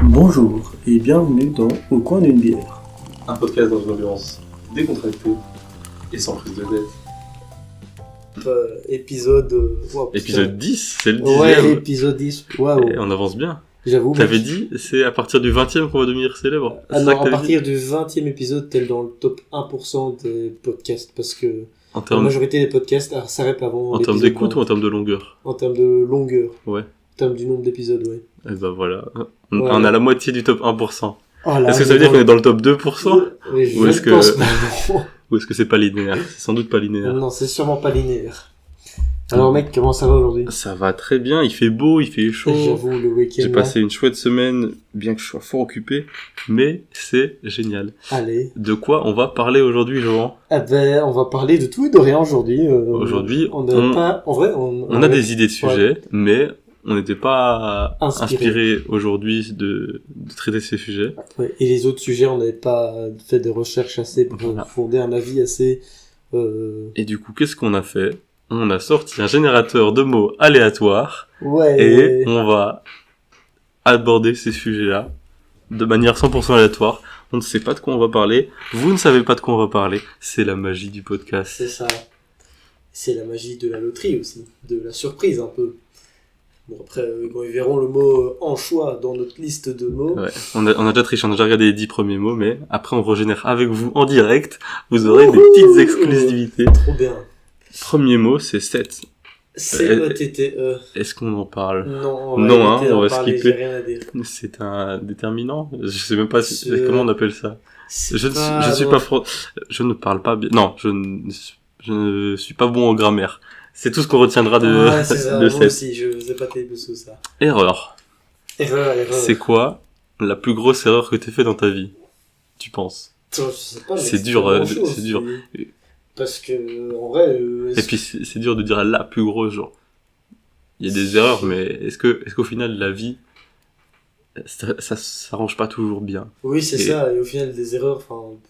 Bonjour et bienvenue dans Au coin d'une bière. Un podcast dans une ambiance décontractée et sans prise de tête. Épisode... Épisode 10, c'est le 10e. Ouais, épisode 10, waouh. Et on avance bien. J'avoue. T'avais dit, c'est à partir du 20e qu'on va devenir célèbre. Ah non, à partir du 20e épisode, t'es dans le top 1% des podcasts, parce que la majorité des podcasts s'arrêtent avant. En termes d'écoute ou en termes de longueur? En termes de longueur. Ouais. En termes du nombre d'épisodes, ouais. Et bah voilà. On a la moitié du top 1%. Oh là, est-ce que ça veut dire qu'on est dans le top 2%? Oui, ou est-ce que c'est pas linéaire? C'est sans doute pas linéaire. Non, c'est sûrement pas linéaire. Alors mec, comment ça va aujourd'hui? Ça va très bien, il fait beau, il fait chaud. J'avoue, le week-end. J'ai passé une chouette semaine, bien que je sois fort occupé, mais c'est génial. Allez. De quoi on va parler aujourd'hui, Laurent? Eh ben, on va parler de tout et de rien aujourd'hui. Aujourd'hui, on a des idées de sujets, mais on n'était pas inspiré aujourd'hui de traiter ces sujets. Ouais, et les autres sujets, on n'avait pas fait des recherches assez pour fonder un avis assez... Et du coup, qu'est-ce qu'on a fait? On a sorti un générateur de mots aléatoires. Ouais. Et on va aborder ces sujets-là de manière 100% aléatoire. On ne sait pas de quoi on va parler. Vous ne savez pas de quoi on va parler. C'est la magie du podcast. C'est ça. C'est la magie de la loterie aussi. De la surprise un peu. Bon, après, quand ils verront le mot anchois dans notre liste de mots... Ouais, on a déjà triché, on a déjà regardé les 10 premiers mots, mais après on régénère avec vous en direct. Vous aurez des petites exclusivités. Trop bien. Premier mot, c'est 7. C-E-T-T-E. Est-ce qu'on en parle? Non, on va skipper. J'ai rien à dire. C'est un déterminant? Je sais même pas comment on appelle ça. Je ne parle pas bien. Non, je ne suis pas bon en grammaire. C'est tout ce qu'on retiendra de, c'est ça, de moi 7. aussi, je sais pas tes dessous ça. Erreur. Erreur. C'est quoi la plus grosse erreur que t'aies fait dans ta vie? Tu penses? Je sais pas, c'est dur, c'est dur. Parce que, en vrai... Et puis, c'est dur de dire la plus grosse, genre. Il y a des erreurs, mais est-ce qu'au final, la vie, ça s'arrange pas toujours bien? Oui, c'est ça, et au final, des erreurs,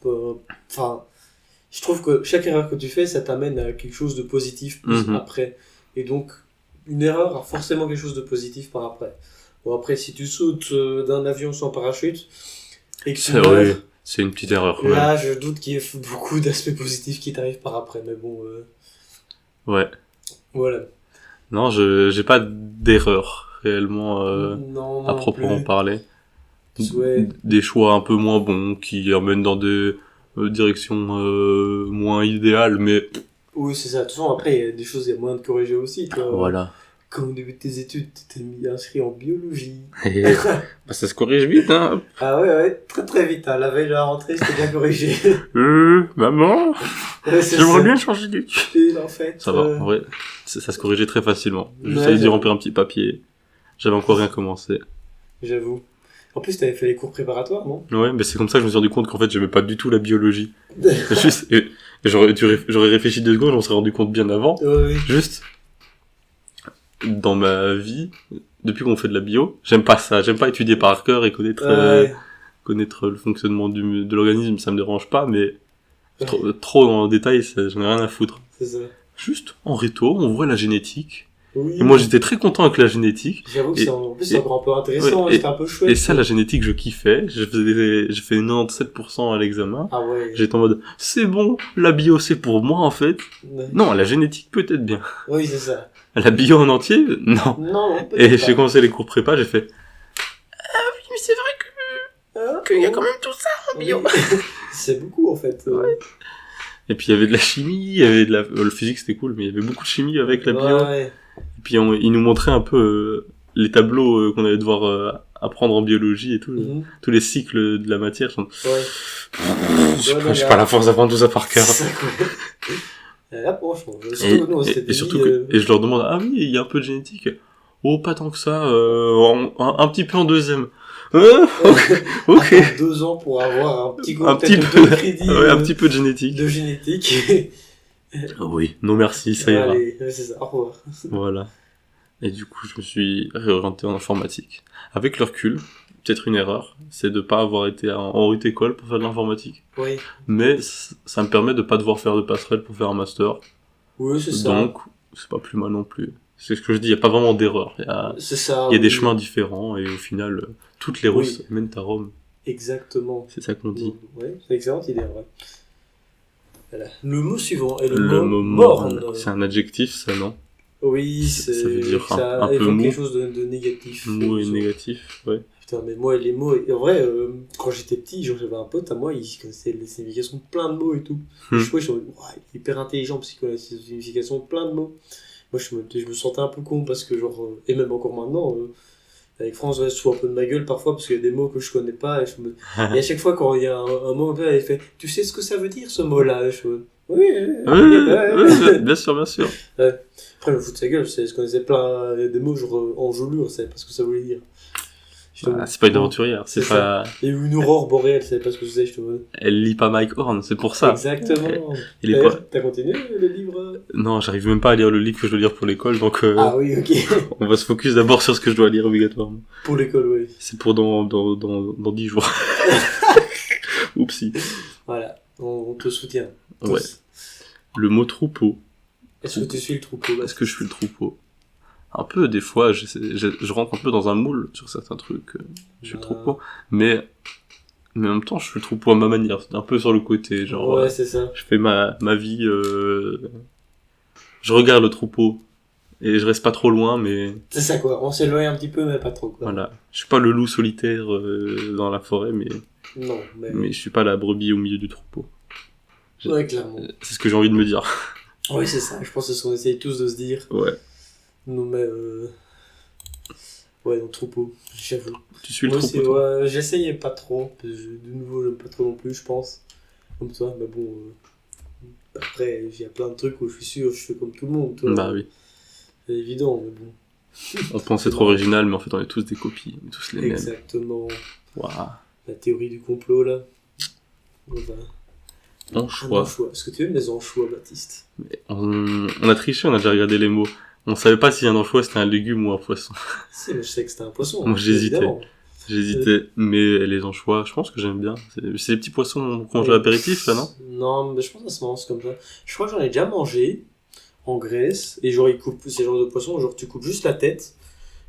je trouve que chaque erreur que tu fais, ça t'amène à quelque chose de positif après. Et donc, une erreur a forcément quelque chose de positif par après. Bon, après, si tu sautes d'un avion sans parachute, et que tu meurs, c'est une petite erreur. Là, je doute qu'il y ait beaucoup d'aspects positifs qui t'arrivent par après, mais bon... Ouais. Voilà. Non, j'ai pas d'erreur, réellement, non, à proprement parler. Ouais. Des choix un peu moins bons, qui emmènent dans des directions moins idéales, mais... Oui, c'est ça. De toute façon, après, il y a des choses, il y a moyen de corriger aussi, toi. Voilà. Quand au début de tes études, tu t'es inscrit en biologie. Bah, ça se corrige vite, hein. Ah ouais, très très vite, hein. La veille de la rentrée, c'était bien corrigé. Maman, j'aimerais bien changer d'étude. En fait. Ça va, en vrai, ça se corrigeait très facilement. J'essayais d'y remplir un petit papier. J'avais encore rien commencé. J'avoue. En plus, t'avais fait les cours préparatoires, non? Ouais, mais c'est comme ça que je me suis rendu compte qu'en fait, j'aimais pas du tout la biologie. J'aurais réfléchi 2 secondes, j'en serais rendu compte bien avant. Oui. Juste, dans ma vie, depuis qu'on fait de la bio, j'aime pas ça. J'aime pas étudier par cœur et connaître le fonctionnement de l'organisme, ça me dérange pas, mais trop dans le détail, j'en ai rien à foutre. C'est ça. Juste, en réto, on voit la génétique. Oui. Et moi, j'étais très content avec la génétique. J'avoue que en plus, c'est encore un peu intéressant, c'était un peu chouette. Et ça, la génétique, je kiffais. J'ai fait 97% à l'examen. Ah ouais. J'étais en mode, c'est bon, la bio, c'est pour moi, en fait. Ouais. Non, la génétique, peut-être bien. Oui, c'est ça. La bio en entier, non. Non, et j'ai commencé les cours prépa, j'ai fait, ah oui, mais c'est vrai qu'il y a quand même tout ça en bio. Oui. C'est beaucoup, en fait. Ouais. Et puis, il y avait de la chimie, il y avait le physique, c'était cool, mais il y avait beaucoup de chimie avec la bio. Ouais. Et puis, ils nous montraient un peu les tableaux qu'on allait devoir apprendre en biologie et tout, tous les cycles de la matière. J'ai pas la force d'apprendre tout ça par cœur. Là, franchement, et surtout et je leur demande, ah oui, il y a un peu de génétique. Oh, pas tant que ça, un petit peu en deuxième. Ok. 2 ans pour avoir un petit crédit. Ouais, un petit peu de génétique. De génétique. Oui, non merci, ça ira. Allez, c'est ça, au revoir. Voilà. Et du coup, je me suis réorienté en informatique. Avec le recul, peut-être une erreur, c'est de pas avoir été en haute école pour faire de l'informatique. Oui. Mais ça me permet de pas devoir faire de passerelle pour faire un master. Oui, c'est ça. Donc, c'est pas plus mal non plus. C'est ce que je dis, il y a pas vraiment d'erreur. C'est ça. Il y a des chemins différents et au final, toutes les routes mènent à Rome. Exactement. C'est ça qu'on dit. Oui, c'est excellente idée, ouais. Voilà. Le mot suivant est le mot morne. C'est un adjectif, ça, non? Oui, ça veut dire ça un peu mou. quelque chose de négatif. Mou et négatif, ouais. Putain, mais moi, les mots, en vrai, quand j'étais petit, genre, j'avais un pote à moi, il connaissait les significations de plein de mots et tout. Je suis il est hyper intelligent parce qu'il connaît les significations de plein de mots. Moi, je me sentais un peu con parce que, genre, et même encore maintenant, avec France, je fous un peu de ma gueule parfois parce qu'il y a des mots que je connais pas. Et à chaque fois, quand il y a un mot, il fait tu sais ce que ça veut dire ce mot-là? Oui, bien sûr, bien sûr. Après, je me fous de sa gueule, je connaissais plein des mots, genre enjolure, je savais pas ce que ça voulait dire. C'est pas une aventurière, c'est pas. Et une aurore boréale, je savais pas ce que c'était, Elle lit pas Mike Horn, c'est pour ça. Exactement. T'as continué le livre? Non, j'arrive même pas à lire le livre que je dois lire pour l'école, donc. Ah oui, ok. On va se focus d'abord sur ce que je dois lire obligatoirement. Pour l'école, oui. C'est pour dans 10 jours. Oupsie. Voilà, on te soutient. Tous. Ouais. Le mot troupeau. Est-ce que tu suis le troupeau? Est-ce que je suis le troupeau? Un peu, des fois, je rentre un peu dans un moule sur certains trucs. Je suis le troupeau. Mais en même temps, je suis le troupeau à ma manière. C'est un peu sur le côté, genre. Ouais, c'est ça. Je fais ma vie. Je regarde le troupeau. Et je reste pas trop loin, mais. C'est ça, quoi. On s'éloigne un petit peu, mais pas trop, quoi. Voilà. Je suis pas le loup solitaire dans la forêt, mais. Non, mais je suis pas la brebis au milieu du troupeau. Ouais, clairement. C'est ce que j'ai envie de me dire. Oui, c'est ça. Je pense que c'est ce qu'on essaye tous de se dire. Ouais. Non, mais ouais, dans le troupeau, j'avoue. Tu suis le troupeau, toi? Ouais, j'essayais pas trop. De nouveau, j'aime pas trop non plus, je pense. Comme toi, mais bon. Après, il y a plein de trucs où je suis sûr, je fais comme tout le monde. Toi. Bah oui. C'est évident, mais bon. On pense être original, mais en fait, on est tous des copies. On est tous les mêmes. Exactement. Waouh. La théorie du complot, là. Anchois. Est-ce que tu aimes les anchois, Baptiste? On a triché, on a déjà regardé les mots. On savait pas si un anchois c'était un légume ou un poisson. Si, mais je sais que c'était un poisson. Moi, j'hésitais. Mais les anchois, je pense que j'aime bien. C'est les petits poissons qu'on mange à l'apéritif, là, non? Non, mais je pense que ça se mange comme ça. Je crois que j'en ai déjà mangé en Grèce. Et genre, ils coupent ces genres de poissons. Genre, tu coupes juste la tête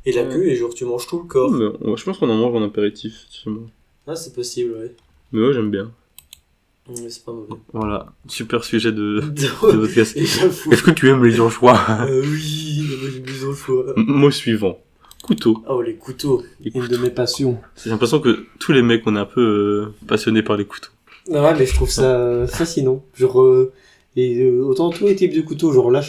et la queue et genre, tu manges tout le corps. Mais, je pense qu'on en mange en apéritif, Ah, c'est possible, ouais. Mais ouais, j'aime bien. Mais c'est pas mauvais. Voilà, super sujet de podcast. Est-ce que tu aimes les anchois? Oui, moi j'aime les anchois. Mot suivant. Couteau. Oh, les couteaux. Une de mes passions. J'ai l'impression que tous les mecs, on est un peu passionnés par les couteaux. Ouais, mais je trouve ça fascinant. Genre, autant tous les types de couteaux. Genre là,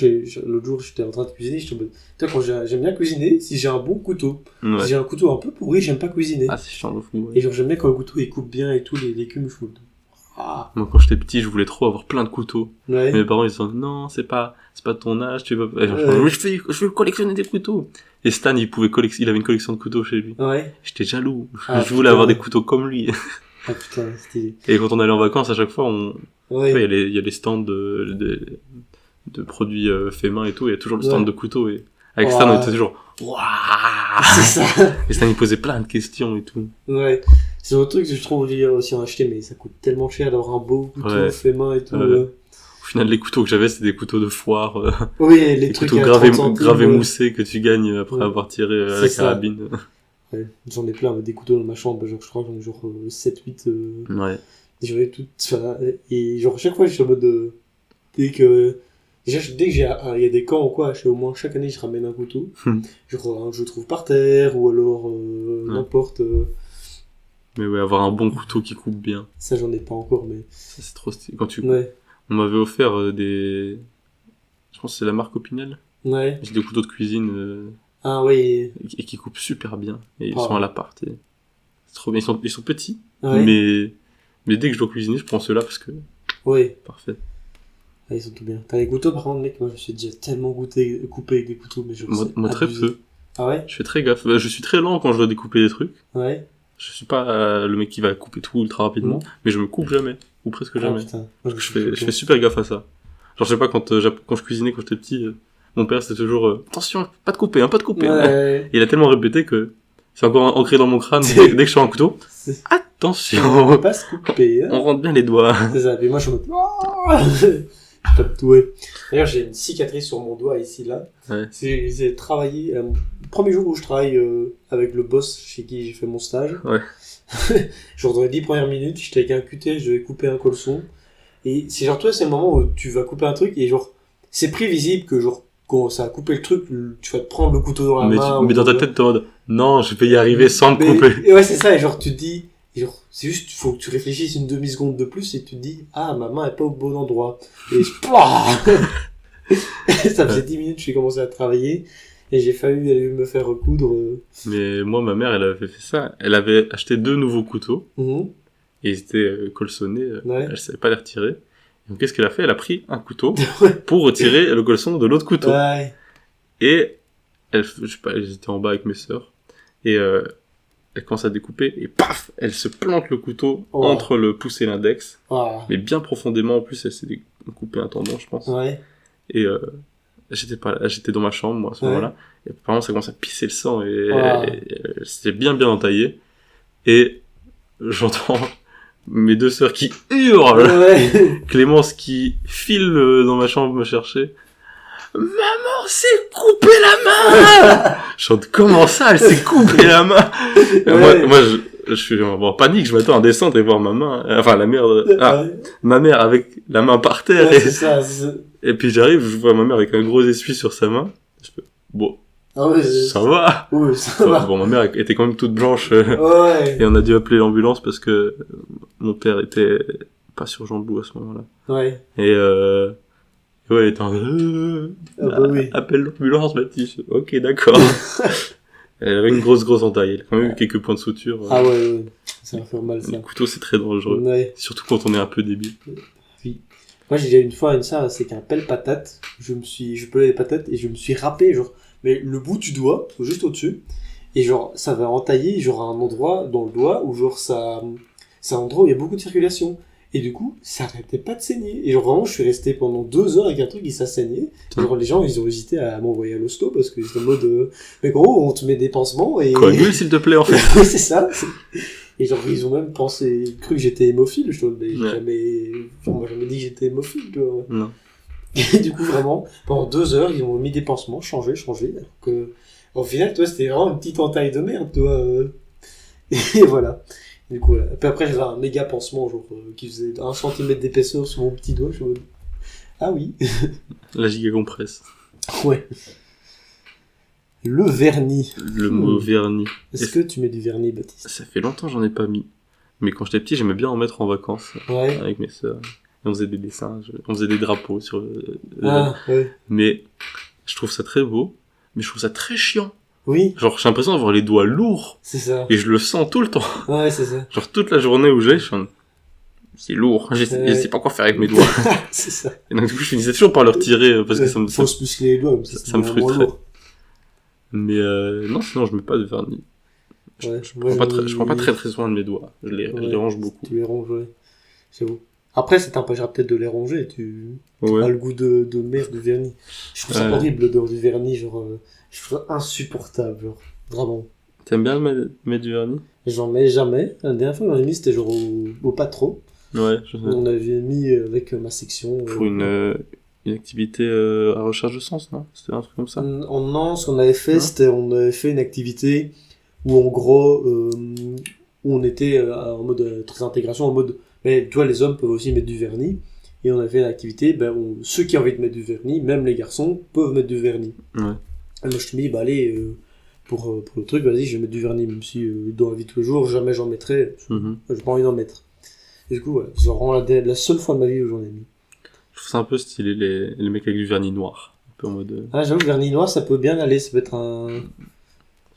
l'autre jour, j'étais en train de cuisiner. J'étais en mode, quand j'aime bien cuisiner, si j'ai un bon couteau. Ouais. Si j'ai un couteau un peu pourri, j'aime pas cuisiner. Ah, c'est chiant de fou. Ouais. Et genre, j'aime bien quand le couteau il coupe bien et tout, les légumes, je me dis, ah. Moi, quand j'étais petit, je voulais trop avoir plein de couteaux. Ouais. Mais mes parents, ils disaient, non, c'est pas ton âge, tu vas pas. Je veux collectionner des couteaux. Et Stan, il avait une collection de couteaux chez lui. Ouais. J'étais jaloux. Ah, je voulais avoir des couteaux comme lui. Ah putain, c'était... Et quand on allait en vacances, à chaque fois, Ouais. il y a les stands de produits faits main et tout, il y a toujours le stand de couteaux et avec Stan, on était toujours, waouh! C'est ça. Et Stan, il posait plein de questions et tout. Ouais. C'est un truc que je trouve aussi en acheter, mais ça coûte tellement cher d'avoir un beau couteau fait main et tout. Au final, les couteaux que j'avais, c'était des couteaux de foire. Oui, les trucs couteaux gravés moussés que tu gagnes après avoir tiré à la carabine. Ouais, j'en ai plein, des couteaux dans ma chambre, genre, je crois, j'en ai genre 7-8. Ouais. Et j'en ai toutes, et genre, chaque fois, je suis en mode dès que il y a des camps ou quoi, au moins chaque année, je ramène un couteau. Genre, je le trouve par terre, ou alors, n'importe. Mais ouais, avoir un bon couteau qui coupe bien. Ça, j'en ai pas encore, mais. Ça, c'est trop stylé. Quand Ouais. On m'avait offert des. Je pense que c'est la marque Opinel. Ouais. J'ai des couteaux de cuisine. Ah oui. Et qui coupent super bien. Et ils sont à l'appart. C'est trop bien. Ils sont petits. Ouais. Mais dès que je dois cuisiner, je prends ceux-là parce que. Oui. Parfait. Ah, ils sont tout bien. T'as des couteaux, par contre, mec, moi je suis déjà tellement coupé avec des couteaux, mais moi très peu. Ah ouais? Je fais très gaffe. Je suis très lent quand je dois découper des trucs. Ouais. Je suis pas le mec qui va couper tout ultra rapidement, mais je me coupe jamais. Ou presque jamais. Putain. Moi, je fais super gaffe à ça. Genre, je sais pas, quand je cuisinais quand j'étais petit, mon père c'était toujours attention, pas de couper, hein, pas de couper. Ouais. Il a tellement répété que c'est encore ancré dans mon crâne dès que je sors un couteau. Attention, on peut pas se couper. Hein. On rentre bien les doigts. C'est ça. Puis moi je me. Ouais. D'ailleurs, j'ai une cicatrice sur mon doigt ici, là. Ouais. J'ai travaillé, le premier jour où je travaille avec le boss chez qui j'ai fait mon stage. Ouais. Genre dans les 10 premières minutes, j'étais avec un cutter, je vais couper un caleçon. Et c'est genre, toi, c'est le moment où tu vas couper un truc et genre, c'est prévisible que genre, quand ça a coupé le truc, tu vas te prendre le couteau dans la main. Mais dans ta tête, t'es en mode, non, je vais y arriver sans me couper. Et ouais, c'est ça, et genre, tu te dis, et genre, c'est juste, faut que tu réfléchisses une demi-seconde de plus et tu te dis, ah, ma main est pas au bon endroit. Et ça faisait 10 minutes que j'ai commencé à travailler et j'ai failli aller me faire recoudre. Mais moi, ma mère, elle avait fait ça. Elle avait acheté 2 nouveaux couteaux. Et ils étaient colçonnés. Ouais. Elle savait pas les retirer. Donc, qu'est-ce qu'elle a fait? Elle a pris un couteau pour retirer le colçon de l'autre couteau. Ouais. Et elle, je sais pas, elles étaient en bas avec mes sœurs. Et elle commence à découper. Et paf! Elle se plante le couteau entre le pouce et l'index. Mais bien profondément. En plus, elle s'est coupé un tendon, je pense. Ouais. Et j'étais pas là, j'étais dans ma chambre, moi, à ce moment-là. Et apparemment, ça commence à pisser le sang. Et c'était bien entaillé. Et j'entends mes 2 sœurs qui hurlent. Ouais. Clémence qui file dans ma chambre me chercher. Maman s'est coupé la main. Je chante, comment ça, elle s'est coupé la main? Moi, je suis en panique, je m'attends à descendre et voir ma main, enfin la mère, ma mère avec la main par terre. Ouais, c'est ça, c'est ça. Et puis j'arrive, je vois ma mère avec un gros essuie sur sa main. Je fais, bon, ça va. Oui, ça va. Bon, ma mère était quand même toute blanche. Ouais. Et on a dû appeler l'ambulance parce que mon père était pas sur Jean de Loup à ce moment-là. Ouais. Et ouais, elle était en oui. appelle l'ambulance, Baptiste. Ok, d'accord. Elle avait une grosse entaille. Elle a quand même eu quelques points de suture. Ah ouais. Ça va faire mal, ça. Le couteau, c'est très dangereux. Ouais. Surtout quand on est un peu débile. Oui. Moi, j'ai déjà une fois ça, c'est qu'un pelle-patate, je pelais les patates et je me suis râpé, genre, mais le bout du doigt, juste au-dessus, et genre, ça va entailler, genre, à un endroit dans le doigt où, genre, c'est un endroit où il y a beaucoup de circulation. Et du coup, ça arrêtait pas de saigner. Et genre, vraiment, je suis resté pendant 2 heures avec un truc qui ça saignait. Genre, les gens, ils ont hésité à m'envoyer à l'hosto parce que j'étais en mode, mais gros, on te met des pansements et... Coagule, s'il te plaît, en fait. Oui, c'est ça. Et genre, ils ont même cru que j'étais hémophile, je trouve, mais on m'a jamais dit que j'étais hémophile, tu vois. Non. Et du coup, vraiment, pendant 2 heures, ils ont mis des pansements, changé, alors que, au final, toi, c'était vraiment une petite entaille de merde, toi. Et voilà. Du coup, voilà. Puis après, j'avais un méga pansement, genre, qui faisait 1 centimètre d'épaisseur sur mon petit doigt, je me dis, ah oui. La giga compresse. Ouais. Le vernis. Le mot vernis. Est-ce que tu mets du vernis, Baptiste? Ça fait longtemps que j'en ai pas mis. Mais quand j'étais petit, j'aimais bien en mettre en vacances. Ouais. Avec mes sœurs. Et on faisait des dessins, on faisait des drapeaux sur ouais. Mais je trouve ça très beau, mais je trouve ça très chiant. Oui. Genre, j'ai l'impression d'avoir les doigts lourds. C'est ça. Et je le sens tout le temps. Ouais, c'est ça. Genre, toute la journée où je suis en... C'est lourd. Je sais pas quoi faire avec mes doigts. C'est ça. Et donc, du coup, je finissais toujours par le retirer parce que ça me... Faut se muscler les doigts. Ça me frustrait. Mais non, sinon, je mets pas de vernis. Je prends pas très soin de mes doigts. Je les range beaucoup. Tu les ranges, ouais. J'avoue. Après, ça t'empêchera peut-être de les ranger. Tu as le goût de merde du vernis. Je trouve ça horrible, l'odeur du vernis. Genre, je trouve ça insupportable. Genre, vraiment. T'aimes bien mettre du vernis? J'en mets jamais. La dernière fois, j'en ai mis, c'était genre au Patro. Ouais, je sais. On avait mis avec ma section. Pour une activité à recherche de sens, non? C'était un truc comme ça? Non, ce qu'on avait fait, c'était on avait fait une activité où en gros, où on était en mode très intégration, en mode, mais toi les hommes peuvent aussi mettre du vernis. Et on a fait une activité, ceux qui ont envie de mettre du vernis, même les garçons, peuvent mettre du vernis. Ouais. Et moi je me dis, allez, pour le truc, vas-y, je vais mettre du vernis, même si dans la vie de tous les jours, jamais j'en mettrai, j'ai pas envie d'en mettre. Et du coup, voilà, c'est vraiment la seule fois de ma vie où j'en ai mis. Je trouve ça un peu stylé, les mecs avec du vernis noir. Un peu en mode... Ah, j'avoue, vernis noir, ça peut bien aller, ça peut être un...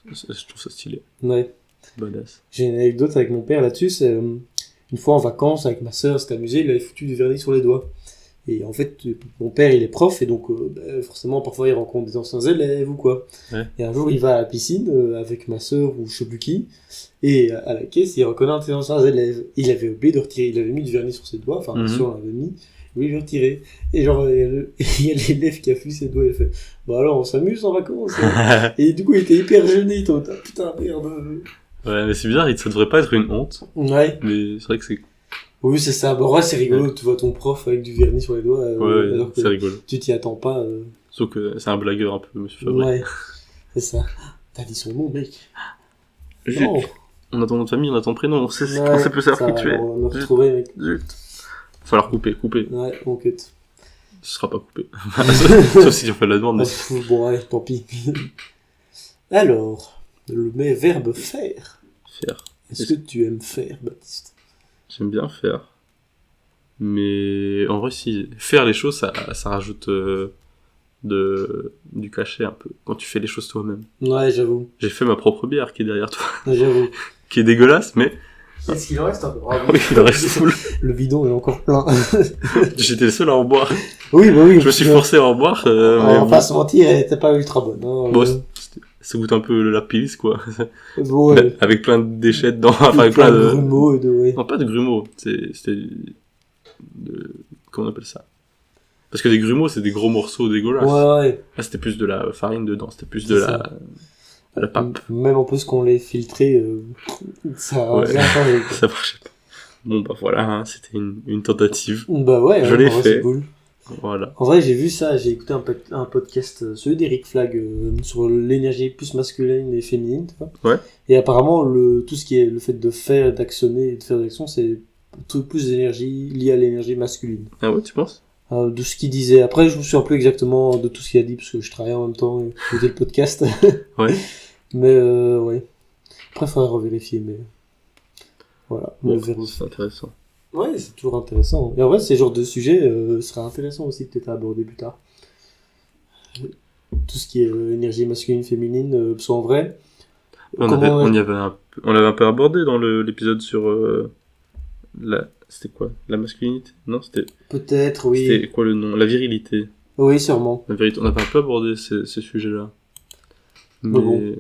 Je trouve ça stylé. Ouais. Badass. J'ai une anecdote avec mon père là-dessus, c'est une fois en vacances avec ma sœur, c'était amusé, il avait foutu du vernis sur les doigts. Et en fait, mon père il est prof et donc forcément parfois il rencontre des anciens élèves ou quoi. Ouais. Et un jour il va à la piscine avec ma sœur ou je sais plus qui, et à la caisse il reconnaît un de ses anciens élèves. Il avait oublié de retirer, il avait mis du vernis sur ses doigts, enfin ma sœur l'avait mis, il voulait le retirer. Et genre il y a l'élève qui a fui ses doigts, il fait bah alors on s'amuse en vacances. Hein. Et du coup il était hyper gêné, toi, putain merde. Ouais, mais c'est bizarre, ça devrait pas être une honte. Ouais. Mais c'est vrai que c'est Oui, c'est ça. Bah, en vrai, c'est rigolo. Tu vois ton prof avec du vernis sur les doigts. Ouais, alors que c'est rigolo. tu t'y attends pas. Sauf que c'est un blagueur un peu, monsieur Fabrice. Ouais, c'est ça. T'as dit son nom, mec. Zut. Non. On a ton nom de famille, on a ton prénom, on sait Ouais, plus savoir qui tu es. On va retrouver, mec. Zut. Falloir couper. Ouais, on cut. Ce sera pas coupé. Sauf si tu fais la demande. Bon, ouais, tant pis. Alors, le verbe faire. Faire. Est-ce que tu aimes faire, Baptiste? J'aime bien faire. Mais en vrai, si faire les choses, ça rajoute du cachet un peu. Quand tu fais les choses toi-même. Ouais, j'avoue. J'ai fait ma propre bière qui est derrière toi. J'avoue. Qui est dégueulasse, mais... Est-ce qu'il en reste un peu? Oui, il en reste full. Le bidon est encore plein. J'étais le seul à en boire. Oui, bah oui. Je me suis forcé à en boire. On va pas se mentir, elle était pas ultra bonne. Hein, bon, ça goûte un peu la pisse, quoi. Bon, ouais. Avec plein de déchets dedans. Enfin, avec plein de grumeaux et de... Ouais. Non, pas de grumeaux. C'était... Comment on appelle ça? Parce que des grumeaux, c'est des gros morceaux dégueulasses. Ouais. Là, c'était plus de la farine dedans. C'était plus de la pape. Même en plus qu'on l'ait filtré, ça a rien changé. Ça marchait pas. Bon, bah voilà, hein, c'était une tentative. Bah ouais, je l'ai vrai, fait. C'est cool. Voilà. En vrai, j'ai vu ça, j'ai écouté un podcast, celui d'Eric Flagg, sur l'énergie plus masculine et féminine, tu vois. Ouais. Et apparemment, tout ce qui est le fait de faire, d'actionner et de faire des actions, c'est plus d'énergie liée à l'énergie masculine. Ah ouais, tu penses? De ce qu'il disait. Après, je me souviens plus exactement de tout ce qu'il a dit, parce que je travaillais en même temps et j'écoutais le podcast. Ouais. Mais, ouais. Après, il faudrait revérifier, mais... Voilà. Bon, c'est intéressant. Ouais, c'est toujours intéressant. Et en vrai, ces genres de sujets seraient intéressants aussi peut-être à aborder plus tard. Tout ce qui est énergie masculine, féminine, parce qu'en vrai... On l'avait un peu abordé dans l'épisode sur c'était quoi? La masculinité? Non, c'était... Peut-être, oui. C'était quoi le nom? La virilité. Oui, sûrement. La vérité, on avait un peu abordé ces sujets-là. Mais bon.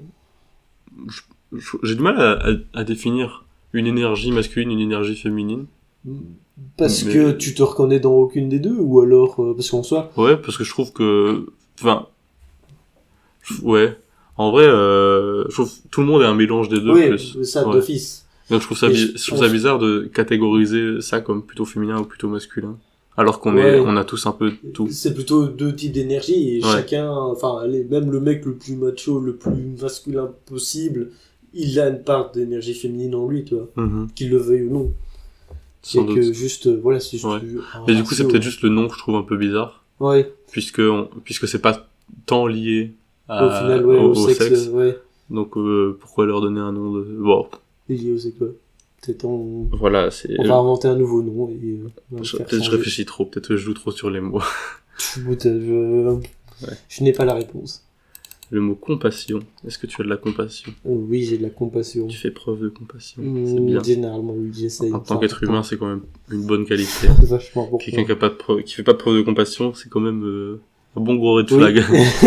J'ai du mal à définir une énergie masculine, une énergie féminine. Parce que tu te reconnais dans aucune des deux, ou alors parce qu'en soi... Ouais, parce que je trouve que... Enfin... Ouais. En vrai, je trouve que tout le monde est un mélange des deux. Oui, plus. ça Ouais. d'office. Donc je trouve ça bizarre de catégoriser ça comme plutôt féminin ou plutôt masculin. Alors qu'on on a tous un peu tout. C'est plutôt deux types d'énergie et chacun, enfin, même le mec le plus macho, le plus masculin possible, il a une part d'énergie féminine en lui, tu vois. Qu'il le veuille ou non. Sans doute. Que juste, voilà, c'est juste... Ouais. Mais du coup, c'est peut-être juste le nom que je trouve un peu bizarre. Ouais. Puisque c'est pas tant lié au final, ouais, au sexe. Ouais. Donc, pourquoi leur donner un nom de... Bon. Lié au sexe, ouais. Voilà, c'est... On va inventer un nouveau nom et... peut-être je réfléchis trop, peut-être que je joue trop sur les mots. Je n'ai pas la réponse. Le mot compassion. Est-ce que tu as de la compassion? Oui, j'ai de la compassion. Tu fais preuve de compassion. C'est bien. Généralement, oui, j'essaye. En tant qu'être humain, c'est quand même une bonne qualité. Vachement bon. Quelqu'un qui fait pas de preuve de compassion, c'est quand même un bon gros red flag.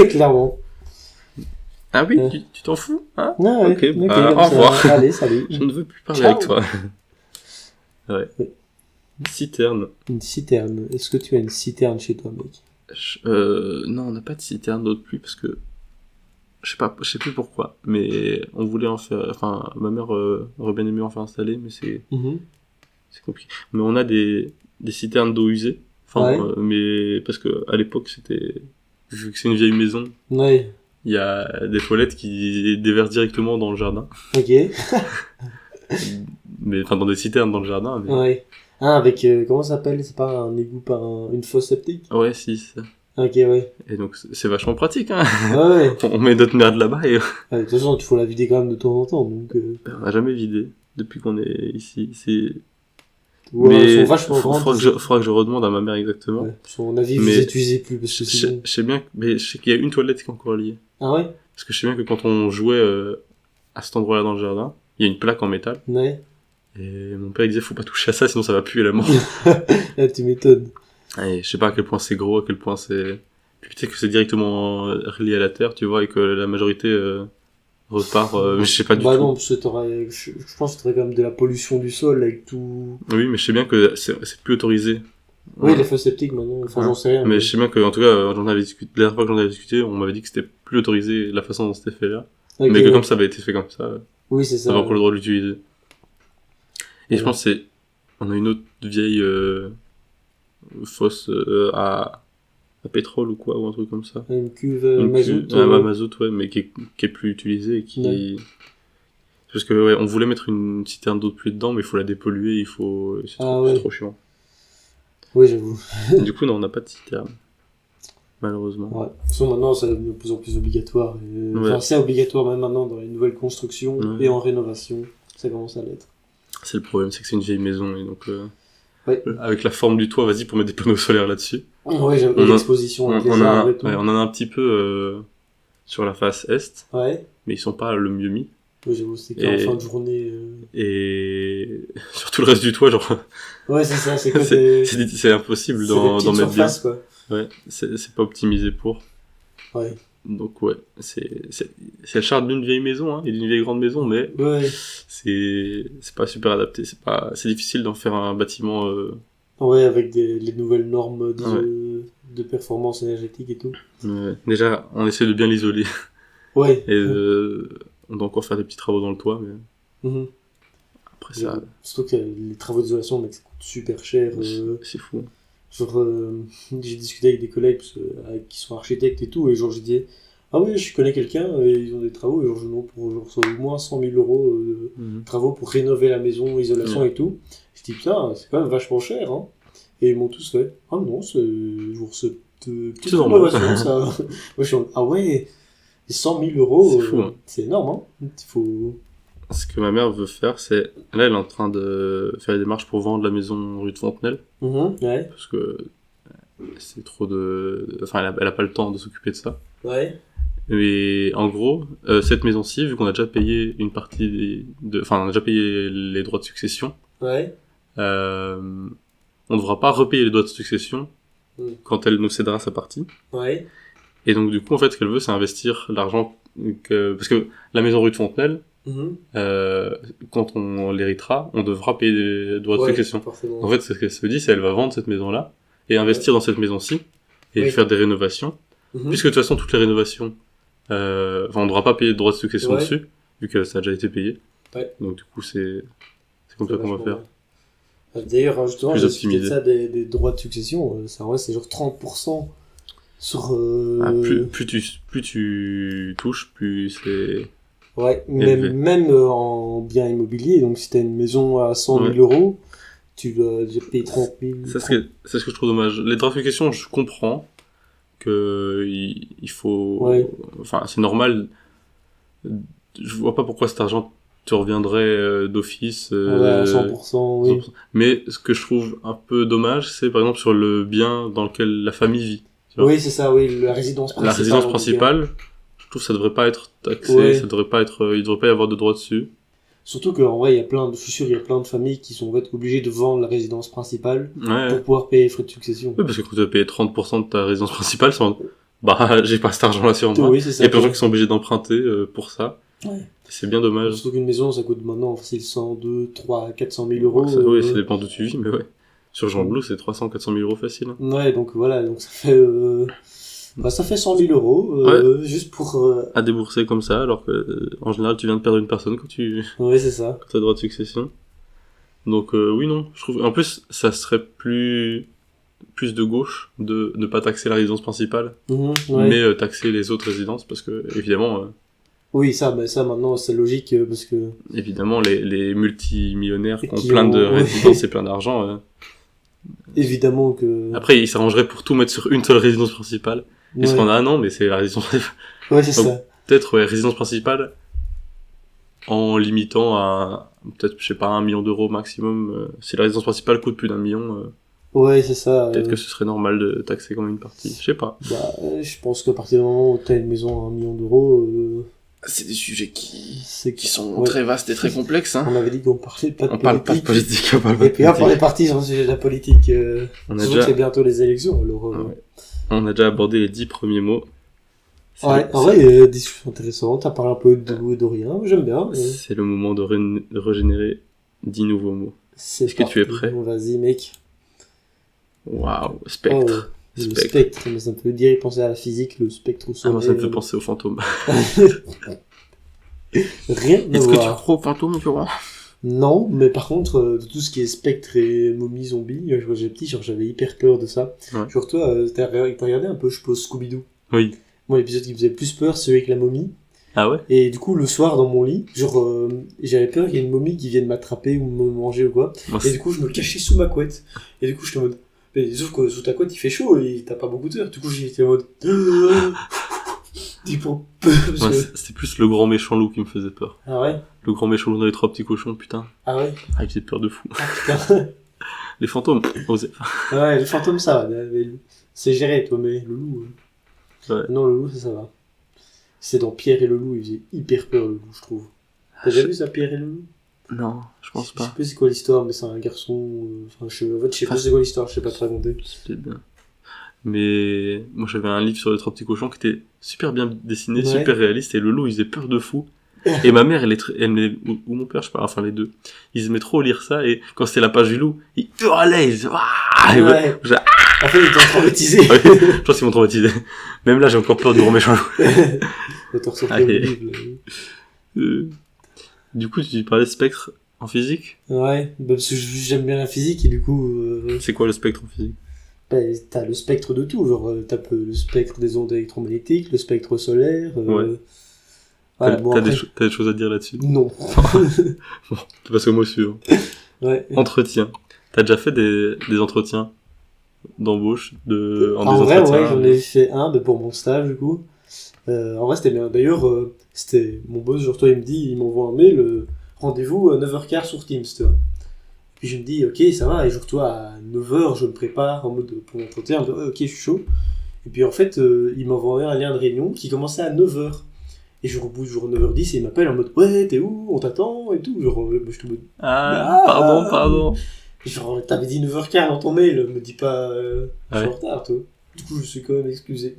Clairement. Ah oui, tu t'en fous, hein? Ah, ouais, ok, au revoir. Allez, salut. Je ne veux plus parler Ciao. avec toi. Ouais. Citerne. Une citerne. Est-ce que tu as une citerne chez toi, mec? Non, on n'a pas de citerne d'autre pluie parce que je sais plus pourquoi, mais on voulait en faire, enfin, ma mère aurait bien aimé en faire installer, mais c'est compliqué. Mais on a des citernes d'eau usée, enfin, mais parce que à l'époque vu que c'est une vieille maison, il y a des toilettes qui déversent directement dans le jardin. Ok. Mais enfin dans des citernes dans le jardin. Mais... Ouais. Ah, avec comment ça s'appelle? C'est pas un égout, pas une fosse septique? Ouais, si. Ça. Ok, ouais. Et donc c'est vachement pratique, hein. Ouais. On met notre merde là-bas et... De toute façon, il faut la vider quand même de temps en temps, donc... On n'a jamais vidé depuis qu'on est ici. Ouais, mais elles sont vachement grandes. Faudra que je redemande à ma mère exactement. Ouais. Son avis, vous n'utilisez plus parce que sinon... Je sais bien, mais je sais qu'il y a une toilette qui est encore liée. Ah ouais? Parce que je sais bien que quand on jouait à cet endroit-là dans le jardin, il y a une plaque en métal. Ouais. Et mon père il disait faut pas toucher à ça sinon ça va puer la mort. Ah, tu m'étonnes. Et je sais pas à quel point c'est gros, à quel point c'est... Puis peut-être que c'est directement relié à la terre, tu vois, et que la majorité repart, mais je sais pas du tout. Bah non, parce que je pense que t'aurais quand même de la pollution du sol avec tout... Oui, mais je sais bien que c'est plus autorisé. Oui, les fosses septiques maintenant, enfin j'en sais rien. Mais je sais bien que, en tout cas, j'en avais discuté, la dernière fois que j'en avais discuté, on m'avait dit que c'était plus autorisé la façon dont c'était fait là. Okay, mais que comme ça avait été fait comme ça, oui, c'est ça. t'avais encore le droit de l'utiliser. Et je pense que On a une autre vieille fosse à pétrole ou quoi, ou un truc comme ça. Une cuve mazout. Mazout, ouais, mais qui est plus utilisée et qui... Ouais. Parce que ouais, on voulait mettre une citerne d'eau de pluie dedans, mais il faut la dépolluer, c'est trop chiant. Oui, j'avoue. Du coup, non, on n'a pas de citerne. Malheureusement. Ouais. De toute façon, maintenant, c'est de plus en plus obligatoire. Enfin, c'est obligatoire même maintenant dans les nouvelles constructions et en rénovation. Ça commence à l'être. C'est le problème, c'est que c'est une vieille maison et donc avec la forme du toit, vas-y pour mettre des panneaux solaires là-dessus. Ouais, j'avais l'exposition avec les arbres et tout. Ouais, on en a un petit peu sur la face est. Ouais. Mais ils sont pas le mieux mis. Oui, j'avoue, c'est qu'en fin de journée. Et sur tout le reste du toit, genre. Ouais, c'est ça, c'est quoi c'est impossible d'en mettre bien. Quoi. Ouais, c'est pas optimisé pour. Ouais. Donc ouais, c'est le charme d'une vieille maison, hein, et d'une vieille grande maison, mais c'est pas super adapté. C'est difficile d'en faire un bâtiment. Ouais, avec les nouvelles normes de performance énergétique et tout. Ouais. Déjà, on essaie de bien l'isoler. Ouais. Et on doit encore faire des petits travaux dans le toit, mais après ça. Surtout que les travaux d'isolation, mec, ça coûte super cher. C'est fou. Genre, j'ai discuté avec des collègues qui sont architectes et tout, et genre j'ai dit ah oui, je connais quelqu'un, ils ont des travaux, et genre je demande pour au moins 100 000 euros de travaux pour rénover la maison, isolation et tout. Je dis putain, c'est quand même vachement cher, hein. Et ils m'ont tous fait ah non, c'est genre cette petite rénovation, ça. Moi je suis en ah ouais, 100 000 euros, c'est fou, hein. C'est énorme, hein. Il faut. Ce que ma mère veut faire, c'est... Là, elle est en train de faire les démarches pour vendre la maison rue de Fontenelle. Ouais. Parce que c'est trop de... Enfin, elle a pas le temps de s'occuper de ça. Ouais. Mais en gros, cette maison-ci, vu qu'on a déjà payé une partie Enfin, on a déjà payé les droits de succession. Ouais. On ne devra pas repayer les droits de succession quand elle nous cédera sa partie. Ouais. Et donc, du coup, en fait, ce qu'elle veut, c'est investir l'argent parce que la maison rue de Fontenelle, quand on l'héritera, on devra payer des droits de succession. Forcément. En fait, ce qu'elle se dit, c'est qu'elle va vendre cette maison-là et investir dans cette maison-ci et faire des rénovations. Puisque de toute façon, toutes les rénovations, on ne devra pas payer de droits de succession dessus, vu que ça a déjà été payé. Ouais. Donc du coup, c'est comme ça qu'on va faire. D'ailleurs, justement, j'ai discuté de ça des droits de succession. Ça, ouais, c'est genre 30% sur... Plus tu touches, plus c'est... Ouais, même en bien immobilier, donc si t'as une maison à 100 000 euros, tu dois payer 30 000. C'est ce que je trouve dommage. Les droits de succession, je comprends que il faut... Ouais. Enfin, c'est normal. Je vois pas pourquoi cet argent te reviendrait d'office. Ouais, à 100%, oui. 100%. Mais ce que je trouve un peu dommage, c'est par exemple sur le bien dans lequel la famille vit. Oui, c'est ça, oui, la résidence principale. La résidence principale, je trouve que ça devrait pas être taxé, ça devrait pas être, il devrait pas y avoir de droit dessus. Surtout qu'en vrai, je suis sûr, il y a plein de familles qui sont en fait obligées de vendre la résidence principale pour pouvoir payer les frais de succession. Oui, parce que quand tu vas payer 30% de ta résidence principale, j'ai pas cet argent-là sur moi. Oui, c'est ça. Il y a plein de gens qui sont obligés d'emprunter pour ça. Ouais. C'est bien dommage. Surtout qu'une maison, ça coûte maintenant facile 100, 2, 3, 400 000 euros. Oui, ça dépend d'où tu vis, mais ouais. Sur Jean Blou, c'est 300, 400 000 euros facile. Hein. Ouais, donc voilà, donc ça fait... ça fait 100 000 euros, juste pour... À débourser comme ça, alors que, en général, tu viens de perdre une personne quand tu... Oui, c'est ça. Quand t'as droit de succession. Donc, oui, non, je trouve... En plus, ça serait plus de gauche de ne pas taxer la résidence principale, mais taxer les autres résidences, parce que, évidemment... Oui, ça maintenant, c'est logique, parce que... Évidemment, les multimillionnaires qui ont plein de résidences et plein d'argent... Évidemment que... Après, ils s'arrangeraient pour tout mettre sur une seule résidence principale. Est-ce qu'on a un an, mais c'est la résidence principale. Ouais, c'est ça. Peut-être, résidence principale, en limitant à, peut-être, je sais pas, 1 million d'euros maximum. Si la résidence principale coûte plus d'1 million, ouais, c'est ça. Peut-être que ce serait normal de taxer comme une partie. Je sais pas. Je pense qu'à partir du moment où t'as une maison à 1 million d'euros, c'est des sujets qui sont très vastes et très complexes, hein. On avait dit qu'on parlait pas de politique. On parle pas de politique, on parle pas de politique. Et puis là, on est parti sur le sujet de la politique. C'est bientôt les élections, alors... On a déjà abordé les 10 premiers mots. Ouais, en vrai, discussion intéressante, t'as parlé un peu de rien, j'aime bien. Mais... C'est le moment de régénérer 10 nouveaux mots. Est-ce que tu es prêt? Vas-y, mec. Waouh, spectre. Le spectre, mais ça me fait dire penser à la physique, le spectre au soleil. Moi, ça me fait penser aux fantômes. Rien à voir. Est-ce que tu crois aux fantômes, tu vois? Non, mais par contre, de tout ce qui est spectre et momie zombie, quand j'étais petit, genre j'avais hyper peur de ça. Ouais. Genre toi, t'as regardé un peu, je suppose, Scooby-Doo. Oui. Moi, l'épisode qui me faisait plus peur, c'est celui avec la momie. Ah ouais? Et du coup, le soir, dans mon lit, genre, j'avais peur qu'il y ait une momie qui vienne m'attraper ou me manger ou quoi. Moi, Et du coup, je me cachais sous ma couette. Et du coup, j'étais en mode, mais sauf que sous ta couette, il fait chaud et t'as pas beaucoup d'heures. Du coup, j'étais en mode, dis pour peu. moi, c'était plus le grand méchant loup qui me faisait peur. Ah ouais? Le grand méchant loup dans les 3 petits cochons, putain. Ah ouais? Ah, il faisait peur de fou. Ah putain. Les fantômes, osez. Ouais, le fantôme, ça va. C'est géré, toi, mais le loup. Ouais. Non, le loup, ça va. C'est dans Pierre et le loup, il faisait hyper peur, le loup, je trouve. T'as déjà vu ça, Pierre et le loup? Non, je pense Je sais pas. pas c'est quoi l'histoire, mais c'est un garçon. Enfin, en fait, je sais pas c'est quoi l'histoire, je sais pas te raconter. C'était bien. Mais moi j'avais un livre sur les 3 petits cochons qui était super bien dessiné, Ouais. super réaliste, et le loup il faisait peur de fou. Et ma mère, ou mon père, je sais pas, enfin les deux, ils aimaient trop lire ça, et quand c'était la page du loup, ils hurlaient, ils disaient, ah, et Ouais. j'ai- En fait, il était traumatisé. Ouais, je pense qu'ils m'ont traumatisé. Même là j'ai encore peur du grand méchant loup. On te ressortir Allez. le livre. Là. Du coup tu parlais de spectre en physique? Ouais, bah, parce que j'aime bien la physique et du coup, C'est quoi le spectre en physique? bah, t'as le spectre de tout, genre t'as le spectre des ondes électromagnétiques, le spectre solaire. Ouais. Voilà, T'as bon, t'as après, t'as des choses à dire là-dessus? non. Tu passes au mot suivant. Ouais. Entretien. T'as déjà fait des entretiens d'embauche en En des vrai, entretiens ouais, j'en ai fait un mais pour mon stage du coup. En vrai, c'était bien. D'ailleurs, c'était mon boss, genre toi, il me dit, il m'envoie un mail, rendez-vous à 9h15 sur Teams, tu vois. Puis je me dis, ok, ça va, et genre toi, à 9h, je me prépare en mode pour l'entretien, je me dis, ok, je suis chaud. Et puis en fait, il m'a envoyé un lien de réunion qui commençait à 9h. Et genre au bout de genre 9h10, il m'appelle en mode, ouais, t'es où, on t'attend, et tout. Genre, je te mode, Ah, pardon. genre, t'avais dit 9h15 dans ton mail, me dis pas, je suis Ouais. en retard, toi. Du coup, je suis quand même excusé.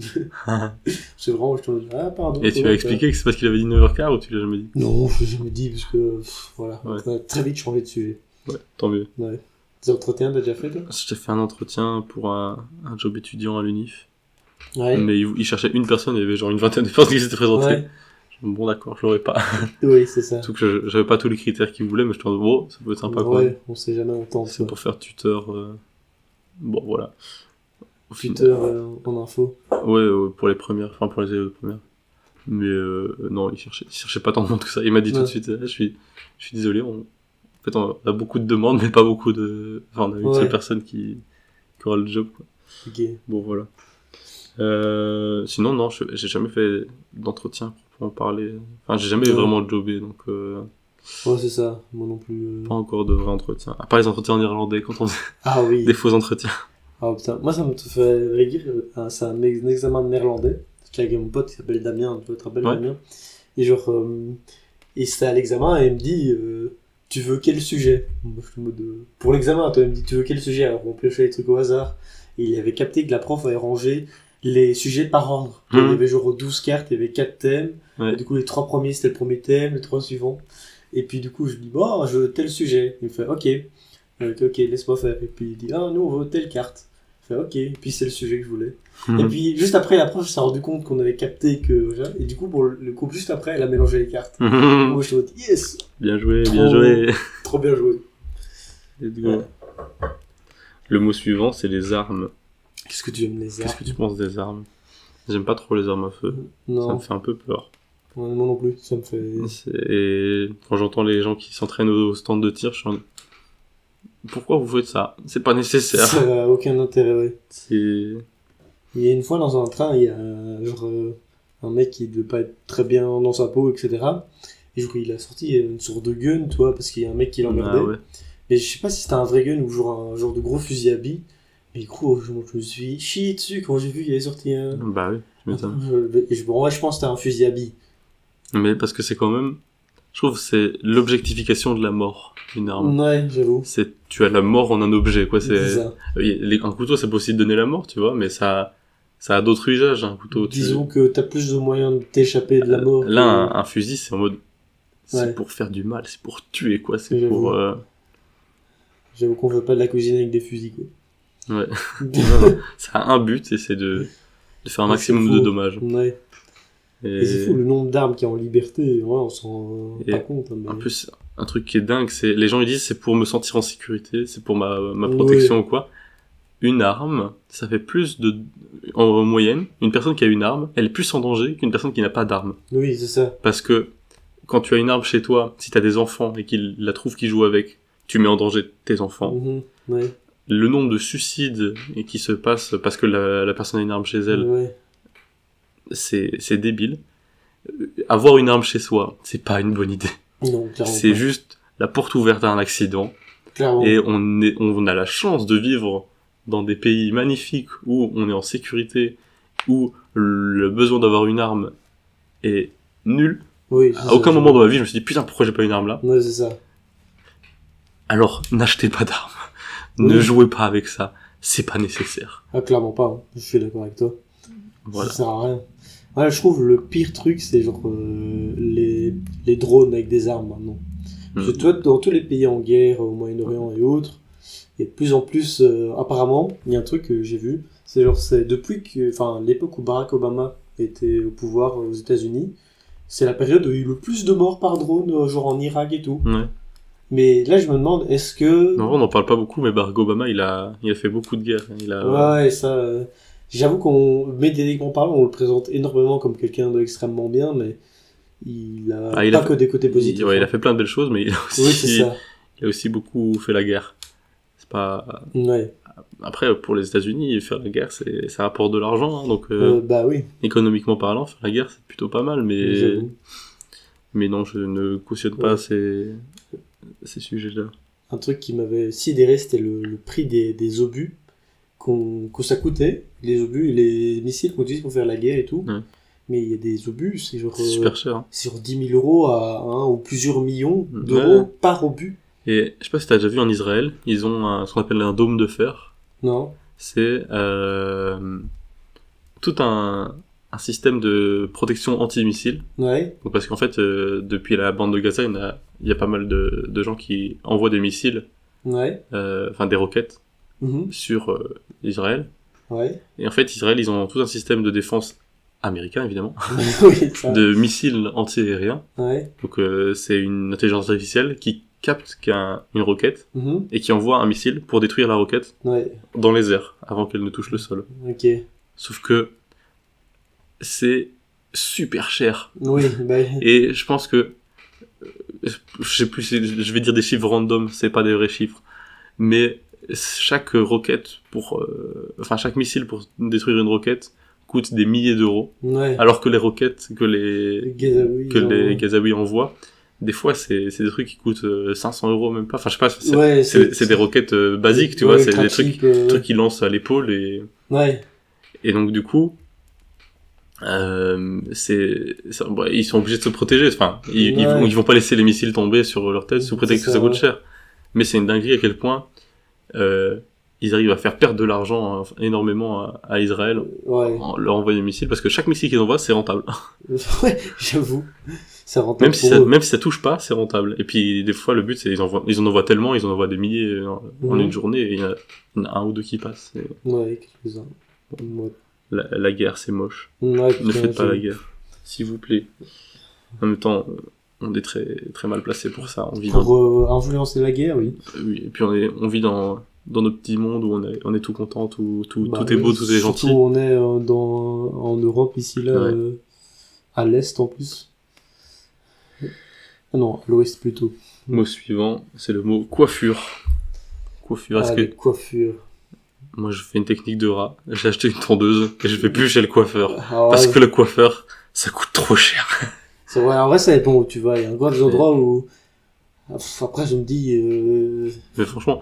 C'est vraiment, je te dis, ah, pardon. Et tu toi, as expliqué que c'est parce qu'il avait dit 9h15 ou tu l'as jamais dit? Non, je me dis, parce que, voilà, Ouais. on a très vite changé de sujet. Ouais, tant mieux. Ouais. Des entretiens, t'as déjà fait, toi? J'ai fait un entretien pour un job étudiant à l'UNIF. Ouais. Mais il cherchait une personne, il y avait genre une vingtaine de personnes qui s'étaient présentées. Ouais. Bon, d'accord, je l'aurais pas. Oui, c'est ça. Surtout que j'avais pas tous les critères qu'il voulait, mais je me dis, bon, ça peut être sympa quand même. Ouais, on sait jamais entendre C'est ça. pour faire tuteur. Bon, voilà. Au final- Twitter en info. Ouais, pour les premières, enfin pour les élèves de première. Mais non, il cherchait pas tant de monde que ça. Il m'a dit tout Ouais. de suite, je suis désolé, en fait on a beaucoup de demandes, mais pas beaucoup de... Enfin, on a une seule Ouais. personne qui aura le job, quoi. Ok. Bon, voilà. Sinon, non, j'ai jamais fait d'entretien pour en parler. Enfin, j'ai jamais Ouais. vraiment jobé, donc Ouais, c'est ça. Moi non plus. pas encore de vrais entretiens. À part les entretiens en irlandais, quand on faisait Ah oui. des faux entretiens. Ah putain. Moi, ça me fait rire. C'est un examen de néerlandais. J'étais avec mon pote qui s'appelle Damien. Tu te rappelles, Ouais. Damien? Et genre, et c'était à l'examen et il me dit, tu veux quel sujet? Moi, je suis en mode, pour l'examen, toi, il me dit, tu veux quel sujet? Alors, on piochait les trucs au hasard. Et il avait capté que la prof avait rangé les sujets par ordre. Il y avait genre 12 cartes, il y avait 4 thèmes. Ouais. Et du coup, les 3 premiers, c'était le premier thème, les 3 suivants. Et puis, du coup, je dis, bon, je veux tel sujet. Il me fait, ok. Ok, laisse-moi faire. Et puis, il dit, ah, nous, on veut telle carte. Je fais, ok. Et puis, c'est le sujet que je voulais. Et puis, juste après, la prof s'est rendu compte qu'on avait capté que. Et du coup, pour le groupe juste après, elle a mélangé les cartes. Moi, je suis en mode, yes! Bien joué, bien Trop- joué. Trop bien joué. Let's go. Ouais. Le mot suivant, c'est les armes. Qu'est-ce que tu aimes les Qu'est-ce arts? que tu penses des armes? J'aime pas trop les armes à feu. Ça Non, me fait un peu peur. ouais, moi non plus, ça me fait. Et quand j'entends les gens qui s'entraînent au stand de tir, je suis en... Pourquoi vous faites ça? C'est pas nécessaire. Ça n'a aucun intérêt, ouais. C'est... Il y a une fois dans un train, il y a genre un mec qui devait pas être très bien dans sa peau, etc. Et genre, il a sorti une sorte de gun, tu vois, parce qu'il y a un mec qui l'emmerdait. Ah ouais. Mais je sais pas si c'était un vrai gun ou genre un genre de gros fusil à billes. Mais gros, je me suis chié dessus quand j'ai vu qu'il avait sorti un. Bah oui, tu m'étonnes. En vrai, je pense que c'était un fusil à billes. Mais parce que c'est quand même... Je trouve que c'est l'objectification de la mort, une arme. Ouais, j'avoue. C'est... Tu as la mort en un objet, quoi. C'est C'est... ça. Un couteau, c'est possible de donner la mort, tu vois, mais ça a d'autres usages, un couteau. Disons que t'as plus de moyens de t'échapper de la mort. Là, que- un fusil, c'est en mode... C'est Ouais. pour faire du mal, c'est pour tuer, quoi. C'est J'avoue. pour... J'avoue qu'on fait pas de la cuisine avec des fusils, quoi. Ouais. Non, non. Ça a un but, et c'est de faire un Ouais, maximum c'est de fou. dommages. Ouais. Et c'est fou le nombre d'armes qu'il y a en liberté, ouais, on s'en rend Et pas compte. Hein, mais... En plus, un truc qui est dingue, c'est les gens ils disent c'est pour me sentir en sécurité, c'est pour ma protection ou quoi. Une arme, ça fait plus de en moyenne, une personne qui a une arme, elle est plus en danger qu'une personne qui n'a pas d'arme. Oui, c'est ça. Parce que quand tu as une arme chez toi, si t'as des enfants et qu'ils la trouvent qui jouent avec, tu mets en danger tes enfants. Ouais. Le nombre de suicides qui se passent parce que la personne a une arme chez elle, c'est débile. Avoir une arme chez soi, c'est pas une bonne idée. Non, clairement c'est pas. juste la porte ouverte à un accident. Clairement. Et on a la chance de vivre dans des pays magnifiques où on est en sécurité, où le besoin d'avoir une arme est nul. Oui, à aucun moment dans ma vie, je me suis dit, putain, pourquoi j'ai pas une arme là? Ouais, c'est ça. Alors, n'achetez pas d'armes. Ne jouez pas avec ça. C'est pas nécessaire. Ah, clairement pas. Hein. Je suis d'accord avec toi. Voilà. Ça sert à rien. Ouais, je trouve le pire truc, c'est genre les drones avec des armes maintenant. Parce que toi, dans tous les pays en guerre, au Moyen-Orient et autres, et de plus en plus, apparemment, il y a un truc que j'ai vu, c'est depuis l'époque où Barack Obama était au pouvoir aux États-Unis, c'est la période où il y a eu le plus de morts par drone, genre en Irak et tout. Ouais. Mais là, je me demande, est-ce que... Non, on n'en parle pas beaucoup, mais Barack Obama, il a fait beaucoup de guerres. Ouais, ça... J'avoue dès qu'on parle, on le présente énormément comme quelqu'un d'extrêmement bien, mais il a que des côtés positifs. Il a fait plein de belles choses, mais il a aussi beaucoup fait la guerre. C'est pas... Ouais. Après, pour les États-Unis, faire la guerre, ça rapporte de l'argent, hein, donc bah oui. Économiquement parlant, faire la guerre, c'est plutôt pas mal, mais non, je ne cautionne pas ces sujets-là. Un truc qui m'avait sidéré, c'était le prix des obus que ça coûtait, les obus et les missiles qu'on utilise pour faire la guerre et tout. Ouais. Mais il y a des obus, c'est super cher. Hein. C'est genre 10 000 euros ou plusieurs millions d'euros par obus. Et je sais pas si t'as déjà vu en Israël, ils ont ce qu'on appelle un dôme de fer. Non. C'est tout un système de protection anti-missile. Ouais. Donc parce qu'en fait, depuis la bande de Gaza, il y a pas mal de gens qui envoient des missiles, des roquettes, sur Israël. Ouais. Et en fait, Israël, ils ont tout un système de défense américain, évidemment, de missiles anti-aériens. Ouais. Donc c'est une intelligence artificielle qui capte qu'il y a une roquette et qui envoie un missile pour détruire la roquette dans les airs avant qu'elle ne touche le sol. Ok. Sauf que c'est super cher. Oui, bah... Et je pense que je sais plus, je vais dire des chiffres random, c'est pas des vrais chiffres, mais chaque roquette chaque missile pour détruire une roquette coûte des milliers d'euros, alors que les roquettes que les Gazaouis envoient, des fois c'est des trucs qui coûtent 500 euros même pas, enfin je sais pas, c'est des roquettes basiques, tu vois, c'est des trucs qu'ils lancent à l'épaule et donc du coup ils sont obligés de se protéger, enfin ils vont pas laisser les missiles tomber sur leur tête sous prétexte que ça coûte cher, mais c'est une dinguerie à quel point ils arrivent à faire perdre de l'argent énormément à Israël en leur envoyant des missiles, parce que chaque missile qu'ils envoient, c'est rentable. Ouais, j'avoue. C'est rentable. Même si ça touche pas, c'est rentable. Et puis, des fois, le but, c'est ils en envoient tellement, ils en envoient des milliers en une journée, et il y en a un ou deux qui passent. Ouais, quelques-uns. La guerre, c'est moche. Ouais, ne faites pas la guerre. S'il vous plaît. En même temps, on est très, très mal placé pour ça. Influencer la guerre, oui. Oui, et puis on vit dans notre petit monde où on est tout content, tout est beau, tout est gentil. Surtout on est en Europe ici là, à l'est en plus. Ah non, à l'ouest plutôt. Mot suivant, c'est le mot coiffure. Coiffure, coiffure. Moi je fais une technique de rat, j'ai acheté une tondeuse et je vais plus chez le coiffeur. Parce que le coiffeur, ça coûte trop cher. C'est vrai, en vrai ça dépend où tu vas, il y a encore des endroits où... Après je me dis... Mais franchement...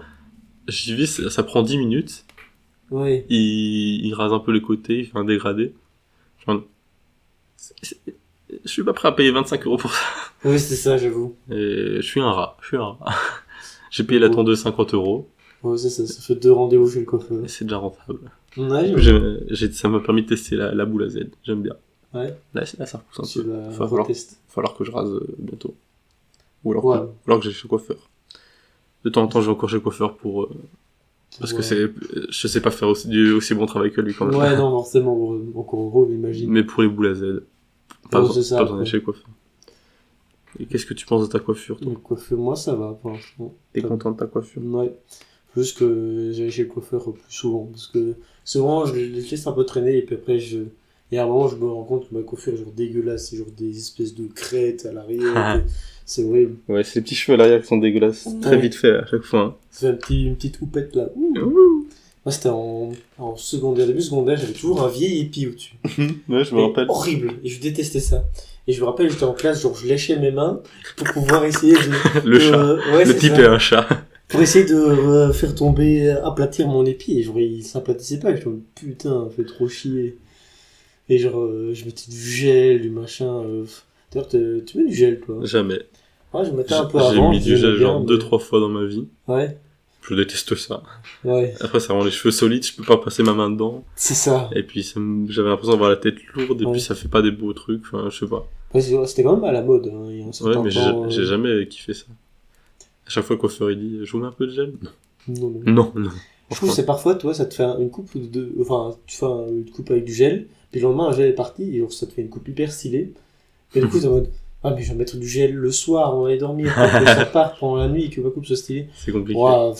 J'y vais, ça prend 10 minutes. Ouais. Il rase un peu les côtés, il fait un dégradé. Je suis pas prêt à payer 25 € pour ça. Oui, c'est ça, j'avoue. Et je suis un rat. J'ai payé la tondeuse 50 €. Ouais, ça fait 2 rendez-vous chez le coiffeur. Et c'est déjà rentable. Ouais, ça m'a permis de tester la boule à Z. J'aime bien. Ouais. Là, ça repousse un peu. Il va falloir que je rase bientôt. Ou alors que j'aille chez le coiffeur. De temps en temps, je vais encore chez le coiffeur parce que je sais pas faire aussi bon travail que lui quand même. Ouais, non, forcément, encore heureux, j'imagine. Mais pour les boules à Z, pas besoin d'aller chez le coiffeur. Et qu'est-ce que tu penses de ta coiffure, toi? Le coiffure, moi, ça va pour l'instant. T'es content de ta coiffure? Ouais. Juste que j'allais chez le coiffeur plus souvent. Parce que souvent, je les laisse un peu traîner et puis après, et à un moment, je me rends compte que ma coiffure est genre dégueulasse. C'est genre des espèces de crêtes à l'arrière. C'est horrible. Ouais, c'est les petits cheveux à l'arrière qui sont dégueulasses. Très vite fait à chaque fois. Hein. C'est une petite houppette là. Moi, c'était en secondaire, début secondaire, j'avais toujours un vieil épi au-dessus. Ouais, je me rappelle. Horrible. Et je détestais ça. Et je me rappelle, j'étais en classe, genre, je léchais mes mains pour pouvoir essayer de... Le chat. Ouais, le type est un chat. Pour essayer de faire tomber, aplatir mon épi. Et genre, il s'aplatissait pas. Et je me dis, putain, ça fait trop chier. Et genre, je mettais du gel, du machin. D'ailleurs, tu mets du gel, toi? Jamais. Ouais, je mettais un peu avant. J'ai mis du gel genre 2-3 fois dans ma vie. Ouais. Je déteste ça. Ouais. Après, ça rend les cheveux solides, je peux pas passer ma main dedans. C'est ça. Et puis, j'avais l'impression d'avoir la tête lourde, et puis ça fait pas des beaux trucs, enfin, je sais pas. Ouais, c'était quand même à la mode, hein. Il y a un certain mais temps, j'ai jamais kiffé ça. À chaque fois, le coiffeur, il dit, je vous mets un peu de gel? Non. Non. Je trouve que c'est parfois, toi, ça te fait une coupe enfin, tu fais une coupe avec du gel, puis le lendemain, un gel est parti, et genre, ça te fait une coupe hyper stylée. Et du coup, t'es en mode, ah, mais je vais mettre du gel le soir, on va aller dormir, pour que ça parte pendant la nuit, et que ma coupe soit stylée. C'est compliqué. Wow.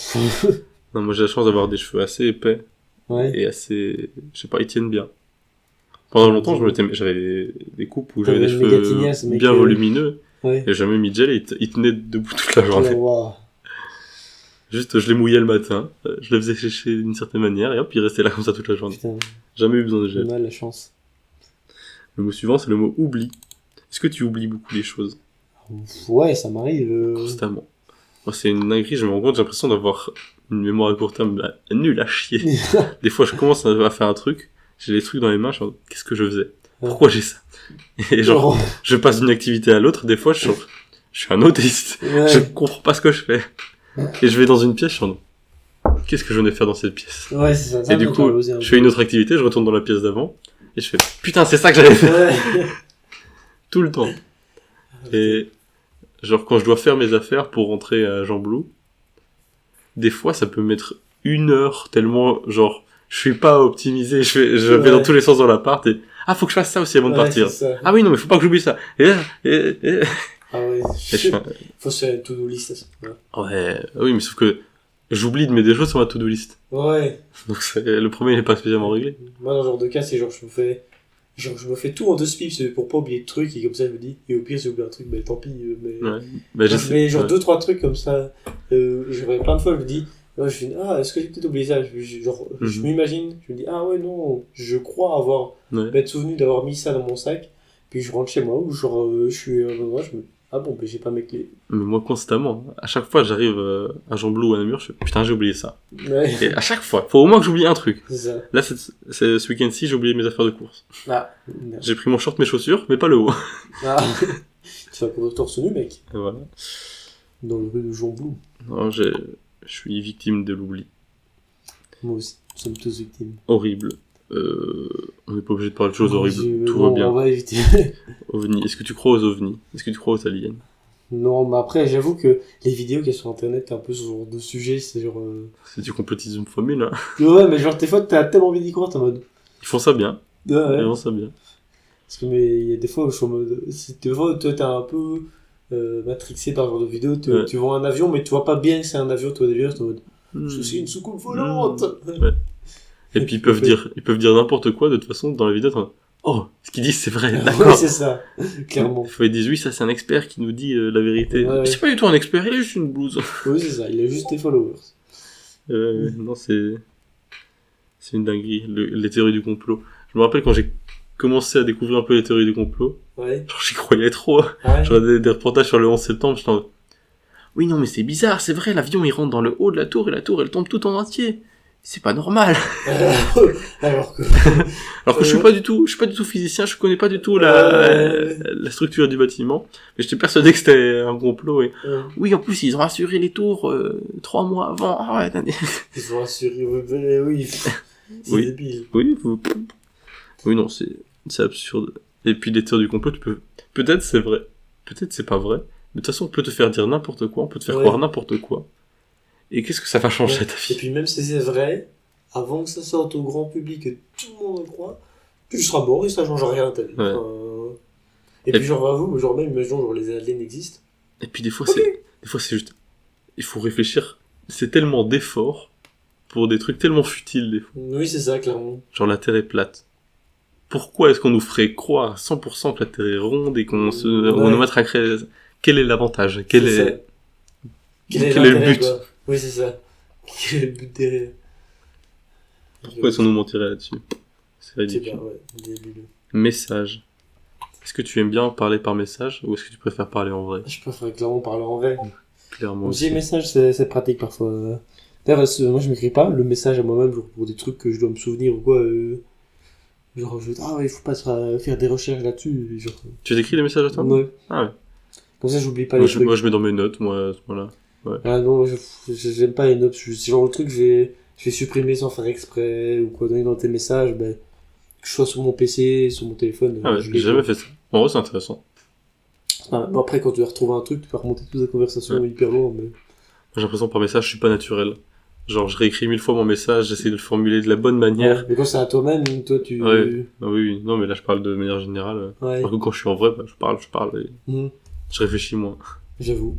Non, moi, j'ai la chance d'avoir des cheveux assez épais. Ouais. Et assez, je sais pas, ils tiennent bien. Pendant longtemps, j'avais des coupes où j'avais des cheveux bien volumineux. Ouais. Et j'ai jamais mis de gel et ils tenaient debout toute la journée. Wow. Juste, je les mouillais le matin, je les faisais sécher d'une certaine manière et hop, ils restaient là comme ça toute la journée. Putain. Jamais eu besoin de gel. On a la chance. Le mot suivant, c'est le mot oubli. Est-ce que tu oublies beaucoup les choses? Ouais, ça m'arrive. Constamment. Moi, c'est une dinguerie, je me rends compte, j'ai l'impression d'avoir une mémoire à court terme nulle à chier. Des fois, je commence à faire un truc, j'ai des trucs dans les mains, je me dis, qu'est-ce que je faisais? Pourquoi j'ai ça? Et genre, je passe d'une activité à l'autre, des fois, je suis un autiste. Ouais. Je comprends pas ce que je fais. Et je vais dans une pièce, je me dis, qu'est-ce que je venais faire dans cette pièce? Ouais, c'est ça. Et du coup, je fais une autre activité, je retourne dans la pièce d'avant, et je fais, putain, c'est ça que j'avais fait. Ouais. Tout le temps. Et genre, quand je dois faire mes affaires pour rentrer à Jean Blou, des fois, ça peut mettre 1 heure tellement, genre, je suis pas optimisé, je vais dans tous les sens dans l'appart et, faut que je fasse ça aussi avant de partir. Ah oui, non, mais faut pas que j'oublie ça. Ah ouais. Faut se faire une to-do list. Ouais, oui, mais sauf que j'oublie de mettre des choses sur ma to-do list. Ouais. Donc le premier n'est pas spécialement réglé. Moi, dans ce genre de cas, c'est genre, je me fais tout en 2 spips pour pas oublier de trucs et comme ça je me dis, et au pire si j'oublie un truc, tant pis. Mais genre 2-3 trucs comme ça, plein de fois je me dis, je fais, est-ce que j'ai peut-être oublié ça? Je m'imagine, je me dis, ouais, non, je crois avoir, m'être souvenu d'avoir mis ça dans mon sac, puis je rentre chez moi, ou genre, je suis à un endroit, je me dis, j'ai pas mes clés. Mais moi, constamment, à chaque fois, j'arrive à Jean Blou ou à Namur, je fais, putain, j'ai oublié ça. Ouais. Et à chaque fois, faut au moins que j'oublie un truc. C'est ça. Là, ce week-end-ci, j'ai oublié mes affaires de course. J'ai pris mon short, mes chaussures, mais pas le haut. Tu vas courir torse nu, mec. Et voilà. Dans le rue de Jean Blou. Non, je suis victime de l'oubli. Moi aussi, nous sommes tous victimes. Horrible. On n'est pas obligé de parler de choses horribles, tout va bien. On va éviter. OVNI. Est-ce que tu crois aux ovnis? Est-ce que tu crois aux aliens? Non, mais après, j'avoue que les vidéos qu'il y a sur internet, un peu ce genre de sujet, c'est genre. C'est du complotisme fois 1000, hein. Ouais, mais genre, des fois, t'as tellement envie d'y croire, t'es en mode. Ils font ça bien. Ouais. Ils font ça bien. Parce que, mais il y a des fois où je suis en mode. Des fois, toi, t'es un peu matrixé par ce genre de vidéo, tu vois un avion, mais tu vois pas bien que c'est un avion, toi, déjà, t'es en mode. C'est une soucoupe volante! Ouais. Et puis ils peuvent dire n'importe quoi, de toute façon, dans la vidéo, ce qu'ils disent c'est vrai, d'accord. Oui, c'est ça, clairement. Ils disent oui, ça c'est un expert qui nous dit la vérité. Ouais. C'est pas du tout un expert, il a juste une blouse. Oui, c'est ça, il a juste des followers. Non, c'est une dinguerie, les théories du complot. Je me rappelle quand j'ai commencé à découvrir un peu les théories du complot, genre j'y croyais trop. Ouais. Genre des reportages sur le 11 septembre, j'étais en... Oui, non, mais c'est bizarre, c'est vrai, l'avion il rentre dans le haut de la tour et la tour elle tombe tout en entier. C'est pas normal. Alors que je suis pas du tout physicien, je connais pas du tout la structure du bâtiment, mais j'étais persuadé que c'était un complot et oui, en plus ils ont assuré les tours 3 mois avant. Ils ont assuré, oui. C'est débile. Oui, non, c'est absurde. Et puis les théories du complot, peut-être c'est vrai, peut-être c'est pas vrai, mais de toute façon on peut te faire dire n'importe quoi, on peut te faire croire n'importe quoi. Et qu'est-ce que ça va changer à ta vie? Et puis même si c'est vrai, avant que ça sorte au grand public et tout le monde le croit, tu seras mort et ça change rien à ta vie. Ouais. Et puis, genre, j'avoue, genre, même, imaginons, genre, les aliens existent. Et puis, des fois, c'est juste, il faut réfléchir. C'est tellement d'efforts pour des trucs tellement futiles, des fois. Oui, c'est ça, clairement. Genre, la Terre est plate. Pourquoi est-ce qu'on nous ferait croire à 100% que la Terre est ronde et qu'on nous mettrait à créer... Quel est l'avantage? Quel est le but? Quoi. Oui, c'est ça. Quel est le but derrière? Pourquoi est-ce qu'on nous mentirait là-dessus? C'est ridicule. C'est bien, ouais. Débile. Message. Est-ce que tu aimes bien parler par message ou est-ce que tu préfères parler en vrai? Je préfère clairement parler en vrai. Clairement. Aussi, message, c'est pratique parfois. D'ailleurs, moi je m'écris pas le message à moi-même genre, pour des trucs que je dois me souvenir ou quoi. Genre, il faut pas faire des recherches là-dessus. Genre... Tu écris les messages à toi? Ouais. Ah ouais. Comme ça, j'oublie pas les trucs. Moi, je mets dans mes notes, moi, à ce moment-là. Ouais. Ah non, j'aime pas les notes. C'est genre le truc que je vais supprimer sans faire exprès ou quoi, donner dans tes messages, ben, que je sois sur mon PC, sur mon téléphone. Ah ouais, j'ai jamais fait ça. En vrai, c'est intéressant. Bon, après, quand tu vas retrouver un truc, tu peux remonter toute la conversation hyper loin, mais... J'ai l'impression que par message, je suis pas naturel. Genre, je réécris 1000 fois mon message, j'essaie de le formuler de la bonne manière. Ouais, mais quand c'est à toi-même, toi, tu... Ouais. Ah oui. Non, mais là, je parle de manière générale. Ouais. Par contre, quand je suis en vrai, bah, je parle et je réfléchis moins. J'avoue.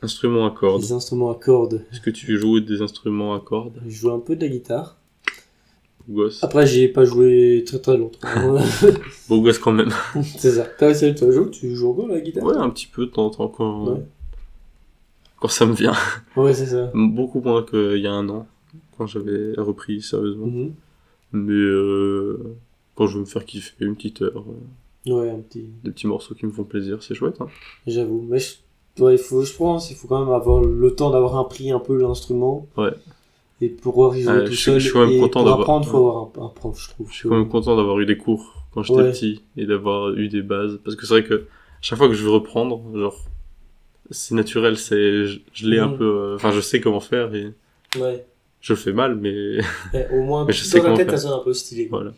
Instruments à cordes. Les instruments à cordes. Est-ce que tu joues des instruments à cordes? Je joue un peu de la guitare. Beau gosse. Après, j'y ai pas joué très très longtemps. Beau gosse quand même. C'est ça. T'as essayé de toi jouer? Tu joues encore la guitare? Ouais, un petit peu de temps en temps quand... Ouais. Quand ça me vient. Ouais, c'est ça. Beaucoup moins qu'il y a un an, quand j'avais repris sérieusement. Mais quand je veux me faire kiffer une petite heure, ouais, un petit... des petits morceaux qui me font plaisir, c'est chouette. Hein. J'avoue. Mais je pense qu'il faut quand même avoir le temps d'avoir appris un peu l'instrument. Ouais. Et pour pouvoir y jouer tout seul. Je suis quand même content pour d'avoir... apprendre, il faut avoir un prof, je trouve. Je suis quand même content d'avoir eu des cours quand j'étais petit et d'avoir eu des bases. Parce que c'est vrai que chaque fois que je veux reprendre, genre, c'est naturel, je l'ai un peu... Enfin, je sais comment faire et... Ouais. Je le fais mal, mais... au moins, mais je sais dans la comment tête, faire. ça sonne un peu stylé. Quoi. Voilà.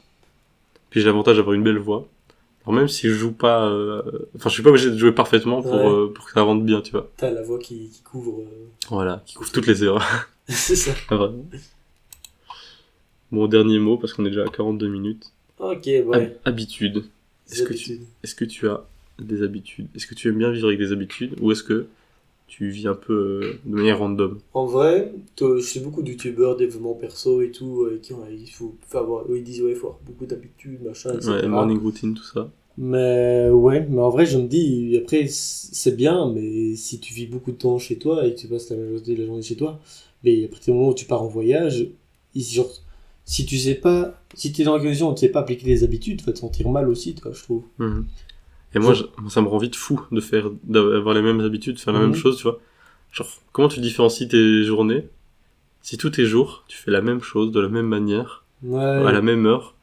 Puis j'ai l'avantage d'avoir une belle voix. Alors même si je joue pas... Enfin, je suis pas obligé de jouer parfaitement pour que ça rentre bien, tu vois. T'as la voix qui couvre... Voilà, qui couvre toutes les erreurs. C'est ça. Vraiment. Bon, dernier mot, parce qu'on est déjà à 42 minutes. Ok, ouais. Habitude. Est-ce que tu as des habitudes? Est-ce que tu aimes bien vivre avec des habitudes? Ou est-ce que tu vis un peu de manière random? En vrai, je sais beaucoup de youtubeurs, développement perso et tout, ils disent il faut avoir beaucoup d'habitudes, machin, etc. Ouais, morning routine, tout ça. Mais en vrai, je me dis, après, c'est bien, mais si tu vis beaucoup de temps chez toi et que tu passes la journée chez toi, mais à partir du moment où tu pars en voyage, genre, si tu sais pas, si t'es dans la condition où tu sais pas appliquer les habitudes, tu vas te sentir mal aussi, toi, je trouve. Et moi, ça me rend vite fou d'avoir les mêmes habitudes, de faire la même chose, tu vois. Genre, comment tu différencies tes journées si tous tes jours, tu fais la même chose, de la même manière, à la même heure?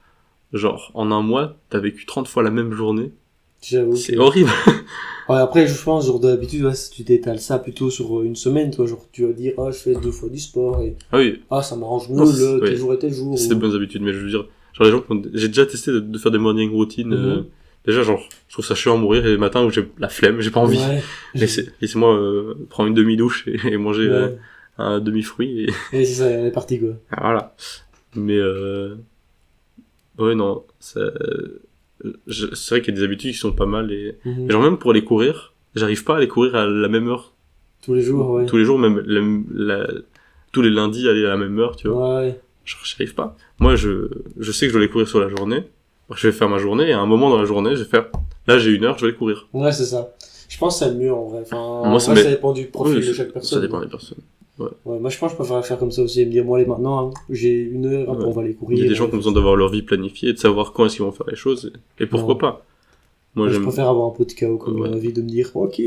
Genre, en un mois, t'as vécu 30 fois la même journée. J'avoue. C'est horrible. Ouais, après, je pense, genre, d'habitude, si tu t'étales ça plutôt sur une semaine, toi, genre, tu vas dire, je fais 2 fois du sport, et, ça m'arrange mieux, tel jour et tel jour. C'est des bonnes habitudes, mais je veux dire, genre, les gens j'ai déjà testé de faire des morning routines, déjà, genre, je trouve ça chiant à mourir, et les matins où j'ai la flemme, j'ai pas envie. Laissez-moi prendre une demi-douche et manger un demi-fruit, et c'est ça, on est parti, quoi. Ah, voilà. Mais, ouais, non, c'est vrai qu'il y a des habitudes qui sont pas mal et genre même pour aller courir, j'arrive pas à aller courir à la même heure. Tous les jours, Tous les jours, même tous les lundis aller à la même heure, tu vois. Genre, j'arrive pas. Moi, je sais que je dois aller courir sur la journée. Je vais faire ma journée et à un moment dans la journée, je vais faire, là j'ai 1 heure, je vais aller courir. Ouais, c'est ça. Je pense que c'est le mieux en vrai. Enfin, moi, ça dépend du profil de chaque personne. Ça dépend des personnes. Ouais, moi je pense que je préfère faire comme ça aussi et me dire, bon allez maintenant, j'ai 1 heure, après on va aller courir. Il y a des gens qui ont besoin d'avoir leur vie planifiée, de savoir quand est-ce qu'ils vont faire les choses, et pourquoi pas. Moi je préfère avoir un peu de chaos comme dans la vie, de me dire, ok.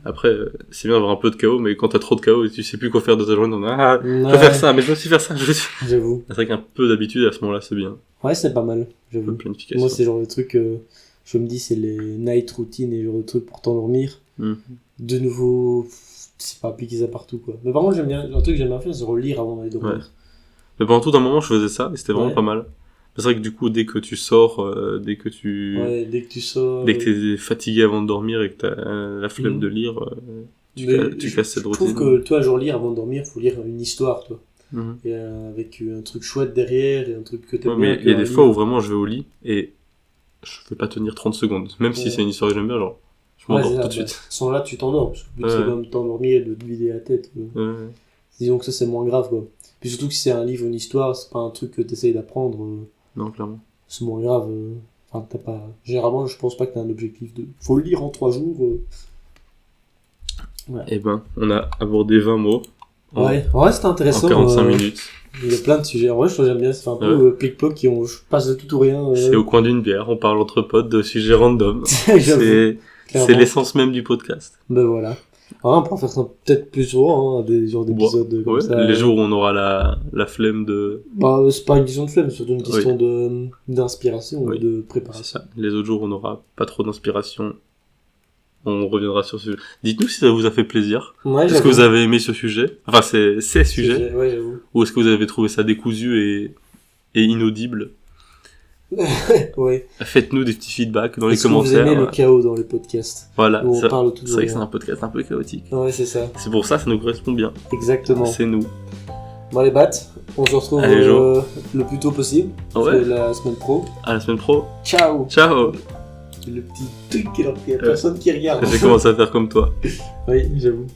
Après, c'est bien d'avoir un peu de chaos, mais quand t'as trop de chaos et tu sais plus quoi faire de ta journée, je vais faire ça, mais je vais aussi faire ça, J'avoue. C'est vrai qu'un peu d'habitude à ce moment-là, c'est bien. Ouais, c'est pas mal, j'avoue. Planification. Moi c'est genre le truc, je me dis, c'est les night routines et genre le truc pour t'endormir. De nouveau, c'est pas appliquer ça partout, quoi. Mais par contre, j'aime bien, un truc que j'aime bien faire, c'est relire avant d'aller dormir. Ouais. Mais pendant tout un moment, je faisais ça, et c'était vraiment pas mal. C'est vrai que du coup, dès que tu sors, dès que t'es fatigué avant de dormir et que t'as la flemme de lire, tu casses cette routine. Je trouve que, toi, genre lire avant de dormir, faut lire une histoire, toi. Et avec un truc chouette derrière, et un truc que t'aimes bien. Mais il y a des fois où vraiment je vais au lit, et je vais pas tenir 30 secondes. Même si c'est une histoire que j'aime bien, genre, je Ouais, m'endors c'est tout ça, de suite. Sans là, tu t'endors. Parce que le but, c'est quand même de t'endormir et de te vider la tête. Ouais. Disons que ça, c'est moins grave, quoi. Puis surtout que si c'est un livre, une histoire, c'est pas un truc que t'essayes d'apprendre. Non, clairement. C'est moins grave. Enfin, t'as pas... Généralement, je pense pas que t'as un objectif de... Faut le lire en 3 jours. Ouais. Eh ben, on a abordé 20 mots. Ouais, c'était intéressant. En 45 minutes. Il y a plein de sujets. En vrai, je trouve que j'aime bien. C'est un peu plic-ploc qui je passe de tout ou rien. C'est au coin d'une bière, on parle entre potes de sujets random. C'est l'essence même du podcast. Ben voilà. Alors, on pourra faire ça peut-être plus souvent, des genres d'épisodes comme ça. Les jours où on aura la flemme de... Bah, c'est pas une question de flemme, c'est surtout une question d'inspiration ou de préparation. Les autres jours, on n'aura pas trop d'inspiration. On reviendra sur ce sujet. Dites-nous si ça vous a fait plaisir. Ouais, est-ce que vous avez aimé ce sujet? Enfin, ces sujets. Ouais, j'avoue. Ou est-ce que vous avez trouvé ça décousu et inaudible? Ouais. Faites-nous des petits feedbacks dans les Est-ce commentaires. Que vous aimez le chaos dans les podcasts? Voilà. Où on parle tout c'est vrai que c'est un podcast un peu chaotique. Ouais, c'est ça. C'est pour ça nous correspond bien. Exactement. C'est nous. Bon, les battes, on se retrouve le plus tôt possible. La semaine pro. À la semaine pro. Ciao. Ciao. Le petit truc, il y a personne qui regarde. J'ai commencé à faire comme toi. Oui, j'avoue.